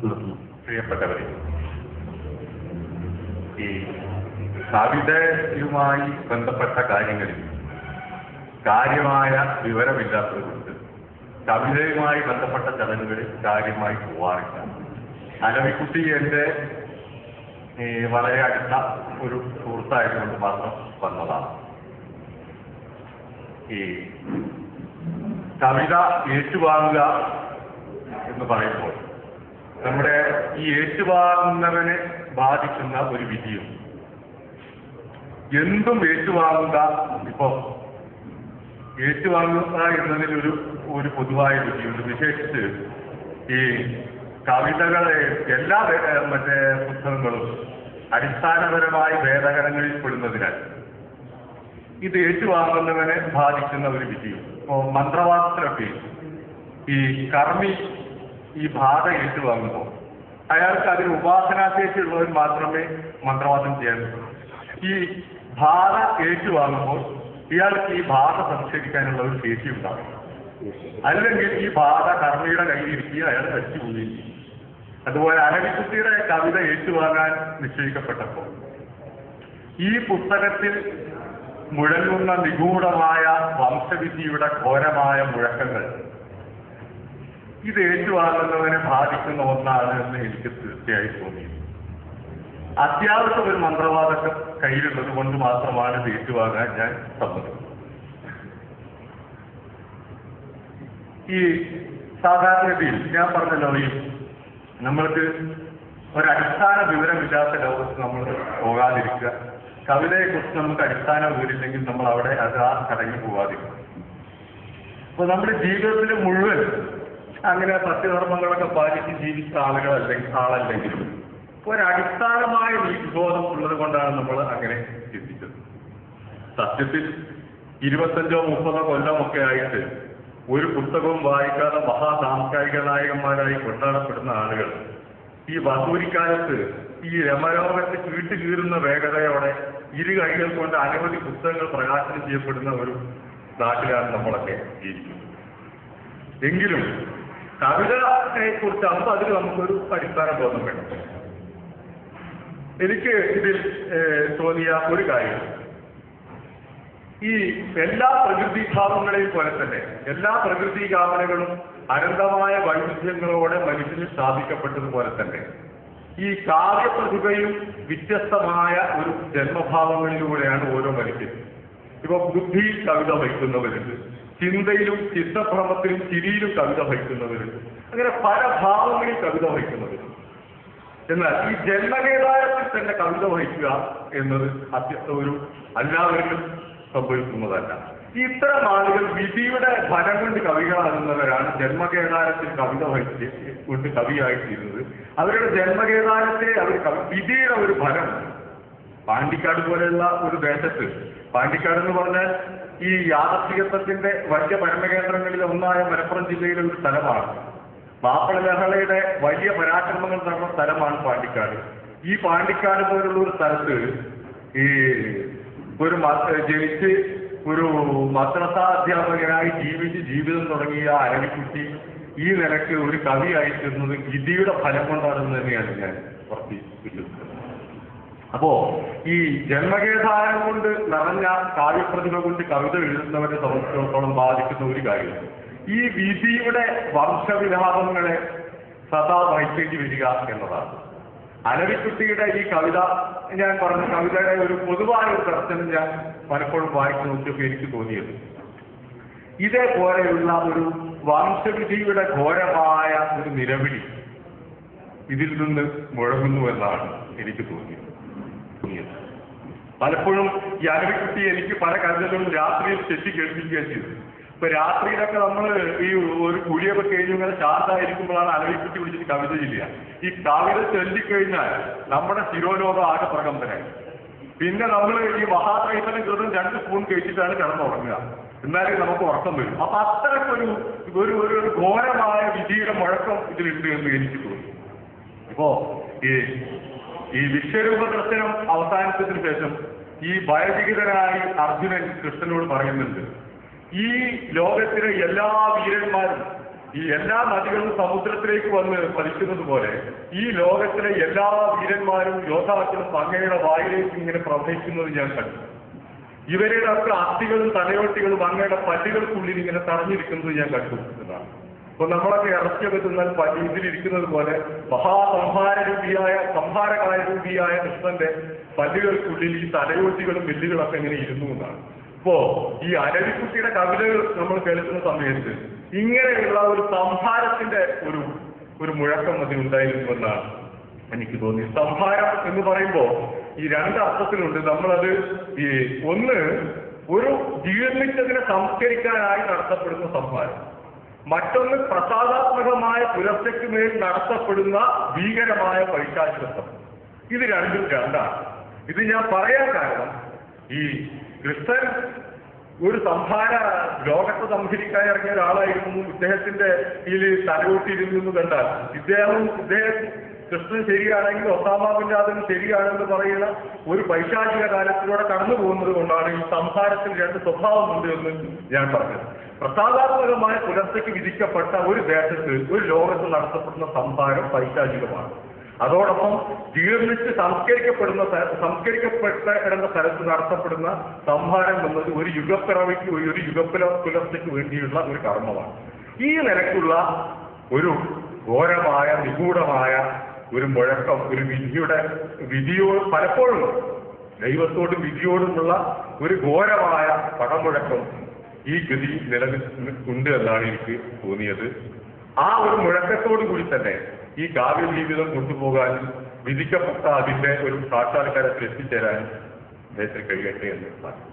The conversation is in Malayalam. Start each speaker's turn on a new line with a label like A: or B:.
A: പ്രിയപ്പെട്ടവരെ, ഈ കവിതയുമായി ബന്ധപ്പെട്ട കാര്യങ്ങളിൽ കാര്യമായ വിവരമില്ലാത്തതുകൊണ്ട് കവിതയുമായി ബന്ധപ്പെട്ട ചടങ്ങുകളിൽ കാര്യമായി പോവാറില്ല. അലവിക്കുട്ടി എൻ്റെ വളരെ അടുത്ത ഒരു സുഹൃത്തായതുകൊണ്ട് മാത്രം വന്നതാണ്. ഈ കവിത ഏറ്റുവാങ്ങുക എന്ന് പറയുമ്പോൾ നമ്മുടെ ഈ ഏറ്റുവാങ്ങുന്നവനെ ബാധിക്കുന്ന ഒരു വിധിയും എന്തും ഏറ്റുവാങ്ങുക, ഇപ്പൊ ഏറ്റുവാങ്ങുക എന്നതിലൊരു പൊതുവായ വിധിയുണ്ട്. വിശേഷിച്ച് ഈ കവിതകളെ എല്ലാ മറ്റേ പുസ്തകങ്ങളും അടിസ്ഥാനപരമായി ഭേദഗതങ്ങളിൽ പെടുന്നതിനാൽ ഇത് ഏറ്റുവാങ്ങുന്നവനെ ബാധിക്കുന്ന ഒരു വിധിയും. ഇപ്പോ മന്ത്രവാദത്തിലൊക്കെ ഈ കർമ്മി ഈ ബാധ ഏറ്റുവാങ്ങുമ്പോൾ അയാൾക്ക് അതിന് ഉപാസനാശേഷിയുള്ളവർ മാത്രമേ മന്ത്രവാദം ചെയ്യാൻ പറ്റൂ. ഈ ബാധ ഏറ്റുവാങ്ങുമ്പോൾ ഇയാൾക്ക് ഈ ബാധ സംസ്കരിക്കാനുള്ള ഒരു ശേഷി ഉണ്ടാകും. അല്ലെങ്കിൽ ഈ ബാധ കർമ്മിയുടെ കയ്യിലിരിക്കുക, അയാൾ കഴിച്ചു പോവുകയും ചെയ്യും. അതുപോലെ അലവിക്കുട്ടിയുടെ കവിത ഏറ്റുവാങ്ങാൻ നിശ്ചയിക്കപ്പെട്ടപ്പോൾ ഈ പുസ്തകത്തിൽ മുഴങ്ങുന്ന നിഗൂഢമായ വംശവിധിയുടെ ഘോരമായ മുഴക്കങ്ങൾ ഇത് ഏറ്റുവാങ്ങുന്നവനെ ബാധിക്കുന്ന ഒന്നാണ് എന്ന് എനിക്ക് തീർച്ചയായും തോന്നി. അത്യാവശ്യം ഒരു മന്ത്രവാദത്തെ കയ്യിലുള്ളത് കൊണ്ട് മാത്രമാണ് ഇത് ഏറ്റുവാങ്ങാൻ ഞാൻ സമ്മതിക്കുന്നത്. ഈ സാധാരണഗതിയിൽ ഞാൻ പറഞ്ഞല്ലോ, ഈ നമ്മൾക്ക് ഒരടിസ്ഥാന വിവരമില്ലാത്ത ലോകത്ത് നമ്മൾ പോകാതിരിക്കുക. കവിതയെക്കുറിച്ച് നമുക്ക് അടിസ്ഥാന വിവരമില്ലെങ്കിൽ നമ്മൾ അവിടെ അത് ആ ചടങ്ങിൽ പോകാതിരിക്കും. അപ്പൊ നമ്മുടെ ജീവിതത്തിൽ മുഴുവൻ അങ്ങനെ സത്യധർമ്മങ്ങളൊക്കെ പാലിച്ച് ജീവിച്ച ആളല്ലെങ്കിലും ഒരടിസ്ഥാനമായ നീതിബോധം ഉള്ളത് കൊണ്ടാണ് നമ്മൾ അങ്ങനെ ചിന്തിച്ചത്. സത്യത്തിൽ 25-30 കൊല്ലമൊക്കെ ആയിട്ട് ഒരു പുസ്തകവും വായിക്കാതെ മഹാസാംസ്കാരിക നായകന്മാരായി കൊണ്ടാടപ്പെടുന്ന ആളുകൾ ഈ വസൂരിക്കാലത്ത് ഈ രമലോകത്ത് ചീട്ടുകീറുന്ന വേഗതയോടെ ഇരു കൈകൾ കൊണ്ട് അനവധി പുസ്തകങ്ങൾ പ്രകാശനം ചെയ്യപ്പെടുന്ന ഒരു നാട്ടിലാണ് നമ്മളൊക്കെ ജീവിക്കുന്നത്. എങ്കിലും കവിതയെ കുറിച്ച് അതിൽ നമുക്കൊരു അടിസ്ഥാന ബോധം വേണം. എനിക്ക് ഇതിൽ തോന്നിയ ഒരു കാര്യം, ഈ എല്ലാ പ്രകൃതിഭാവങ്ങളെയും പോലെ തന്നെ എല്ലാ പ്രകൃതി കാമനകളും അനന്തമായ വൈവിധ്യങ്ങളോടെ മനുഷ്യന് സ്ഥാപിക്കപ്പെട്ടതുപോലെ തന്നെ ഈ കാവ്യപ്രതിഭയും വ്യത്യസ്തമായ ഒരു ജന്മഭാവങ്ങളിലൂടെയാണ് ഓരോ മനുഷ്യരും. ഇപ്പൊ ബുദ്ധിയിൽ കവിത വഹിക്കുന്നവരുണ്ട്, ചിന്തയിലും ചിത്തഭ്രമത്തിലും ചിരിയിലും കവിത വഹിക്കുന്നവരുണ്ട്, അങ്ങനെ പല ഭാവങ്ങളിൽ കവിത വഹിക്കുന്നവരുണ്ട്. എന്നാൽ ഈ ജന്മകേതാരത്തിൽ തന്നെ കവിത വഹിക്കുക എന്നത് ഒരു എല്ലാവരിലും സംഭവിക്കുന്നതല്ല. ഇത്തരം ആളുകൾ വിധിയുടെ ഫലം കൊണ്ട് കവികളാകുന്നവരാണ്. ജന്മകേതാരത്തിൽ കവിത വഹിച്ച് കൊണ്ട് കവിയായിത്തീരുന്നത് അവരുടെ ജന്മകേതാരത്തെ വിധിയുടെ ഒരു ഫലം. പാണ്ടിക്കാട് പോലെയുള്ള ഒരു ദേശത്ത്, പാണ്ടിക്കാട് എന്ന് പറഞ്ഞാൽ ഈ യാദർശികത്വത്തിന്റെ വലിയ ഭരണകേന്ദ്രങ്ങളിൽ ഒന്നായ മലപ്പുറം ജില്ലയിലെ ഒരു സ്ഥലമാണ്. മാപ്പിള ലഹളയുടെ വലിയ പരാക്രമങ്ങൾ നടന്ന സ്ഥലമാണ് പാണ്ടിക്കാട്. ഈ പാണ്ടിക്കാട് പോലുള്ള ഒരു സ്ഥലത്ത് ഈ ഒരു ജനിച്ച് ഒരു മദ്രസ അധ്യാപകനായി ജീവിച്ച് ജീവിതം തുടങ്ങിയ അലവിക്കുട്ടി ഈ നിലയ്ക്ക് ഒരു കവിയായി തീർന്നത് വിധിയുടെ ഫലം കൊണ്ടാണെന്ന് തന്നെയാണ് ഞാൻ വിശ്വസിക്കുന്നത്. അപ്പോ ഈ ജന്മകേതാരം കൊണ്ട് നിറഞ്ഞ കാവ്യപ്രതിഭ കൊണ്ട് കവിത എഴുതുന്നവരെ സംബന്ധിച്ചിടത്തോളം ബാധിക്കുന്ന ഒരു കാര്യം ഈ വിധിയുടെ വംശവിലാപങ്ങളെ സദാ വഹിക്കേണ്ടി വരിക എന്നതാണ്. അലവിക്കുട്ടിയുടെ ഈ കവിത, ഞാൻ പറഞ്ഞ കവിതയുടെ ഒരു പൊതുവായ ഒരു ദർശനം ഞാൻ പലപ്പോഴും വായിച്ചു നോക്കിയപ്പോൾ എനിക്ക് തോന്നിയത് ഇതേപോലെയുള്ള ഒരു വംശവിധിയുടെ ഘോരമായ ഒരു നിലവിളി ഇതിൽ നിന്ന് മുഴങ്ങുന്നു എന്നാണ് എനിക്ക് തോന്നിയത്. പലപ്പോഴും ഈ അലവിക്കുട്ടി എനിക്ക് പല കവിതകളും രാത്രിയിൽ തെറ്റി കേൾപ്പിക്കുകയും ചെയ്തു. ഇപ്പൊ രാത്രിയിലൊക്കെ നമ്മൾ ഈ ഒരു കുളിയൊക്കെ കഴിഞ്ഞ് ഇങ്ങനെ ശാന്തായിരിക്കുമ്പോഴാണ് അലവിക്കുട്ടി വിളിച്ചിട്ട് കവിത ചൊല്ലുക. ഈ കവിത ചൊല്ലിക്കഴിഞ്ഞാൽ നമ്മുടെ ശിരോലോകം ആകെ പ്രകമ്പനായി. പിന്നെ നമ്മൾ ഈ മഹാത്രൈതന കൃതം 2 സ്പൂൺ കഴിച്ചിട്ടാണ് കിടന്നുറങ്ങുക. എന്നാലും നമുക്ക് ഉറക്കം വരും. അപ്പൊ അത്രയ്ക്കൊരു ഒരു ഘോരമായ വിധിയുടെ മുഴക്കം ഇതിലുണ്ട് എന്ന് എനിക്ക് തോന്നി. ഇപ്പോ ഈ വിശ്വരൂപ ദർശനം അവസാനിച്ചതിന് ശേഷം ഈ ഭയവിഹിതനായി അർജുനൻ കൃഷ്ണനോട് പറയുന്നുണ്ട്, ഈ ലോകത്തിലെ എല്ലാ വീരന്മാരും ഈ എല്ലാ നദികളും സമുദ്രത്തിലേക്ക് വന്ന് പതിക്കുന്നത് പോലെ ഈ ലോകത്തിലെ എല്ലാ വീരന്മാരും യോദ്ധാക്കളും അങ്ങയുടെ വായിലേക്ക് ഇങ്ങനെ പ്രവഹിക്കുന്നത് ഞാൻ കണ്ടു. ഇവരുടെ ഒക്കെ അസ്ഥികളും തലയോട്ടികളും അങ്ങയുടെ പല്ലുകൾക്കുള്ളിൽ ഇങ്ങനെ തടഞ്ഞിരിക്കുന്നത് ഞാൻ കണ്ടു എന്നതാണ്. അപ്പൊ നമ്മളൊക്കെ ഇറച്ചിയൊക്കെ തിന്നാൽ ഇതിലിരിക്കുന്നത് പോലെ സംഹാരകായ രൂപിയായ കൃഷ്ണന്റെ പല്ലുകൾക്കുള്ളിൽ ഈ തലയോട്ടികളും വില്ലുകളൊക്കെ ഇങ്ങനെ ഇരുന്നു എന്നാണ്. ഇപ്പോ ഈ അരവിക്കുട്ടിയുടെ കവിതകൾ നമ്മൾ കേൾക്കുന്ന സമയത്ത് ഇങ്ങനെയുള്ള ഒരു സംഹാരത്തിന്റെ ഒരു മുഴക്കം അതിനുണ്ടായിരുന്നുവെന്നാണ് എനിക്ക് തോന്നി. സംഹാരം എന്ന് പറയുമ്പോൾ ഈ രണ്ടർത്ഥത്തിലുണ്ട്. നമ്മളത് ഈ ഒന്ന് ഒരു ജീർണിച്ചതിനെ സംസ്കരിക്കാനായി നടത്തപ്പെടുന്ന സംഹാരം, മറ്റൊന്ന് പ്രസാദാത്മകമായ പുലർച്ചയ്ക്ക് മേൽ നടത്തപ്പെടുന്ന ഭീകരമായ പൈശാചികത്വം. ഇത് രണ്ടും രണ്ടാണ്. ഇത് ഞാൻ പറയാൻ കാരണം ഈ കൃഷ്ണൻ ഒരു സംഹാര ലോകത്തെ സംഹരിക്കാൻ ഇറങ്ങിയ ഒരാളായിരുന്നു. ഇദ്ദേഹത്തിന്റെ കീഴിൽ തലയോട്ടിയിരുന്നു കണ്ടാൽ ഇദ്ദേഹം കൃഷ്ണൻ ശരിയാണെങ്കിൽ ഒസാമ ബിൻ ലാദൻ ശരിയാണെന്ന് പറയുന്ന ഒരു പൈശാചിക കാലത്തിലൂടെ കടന്നു പോകുന്നത് കൊണ്ടാണ് ഈ സംഹാരത്തിൽ രണ്ട് സ്വഭാവമുണ്ട് എന്ന് ഞാൻ പറഞ്ഞത്. പ്രസാദാത്മകമായ പുലർച്ചയ്ക്ക് വിധിക്കപ്പെട്ട ഒരു ദേശത്ത് ഒരു ലോകത്ത് നടത്തപ്പെടുന്ന സംഹാരം പൈശാചികമാണ്. അതോടൊപ്പം ജീർണിച്ച് സംസ്കരിക്കപ്പെടേണ്ട സ്ഥലത്ത് നടത്തപ്പെടുന്ന സംഹാരം എന്നത് ഒരു യുഗപ്പിറവിക്ക് ഒരു പുലർച്ചയ്ക്ക് വേണ്ടിയുള്ള ഒരു കർമ്മമാണ്. ഈ നിലക്കുള്ള ഒരു ഘോരമായ നിഗൂഢമായ ഒരു മുഴക്കം, ഒരു വിധിയോട് പലപ്പോഴും ദൈവത്തോടും വിധിയോടുമുള്ള ഒരു ഘോരമായ പടമുഴക്കം ഈ ഗതി നിലനിൽക്കുന്നുണ്ട് എന്നാണ് എനിക്ക് തോന്നിയത്. ആ ഒരു മുഴക്കത്തോടു കൂടി തന്നെ ഈ കാവ്യ ജീവിതം കൊണ്ടുപോകാനും വിധിക്കപ്പെട്ട അതിന്റെ ഒരു സാക്ഷാത്കാരത്തിൽ എത്തിച്ചേരാനും അദ്ദേഹത്തിന് കഴിയട്ടെ എന്ന് പറഞ്ഞു.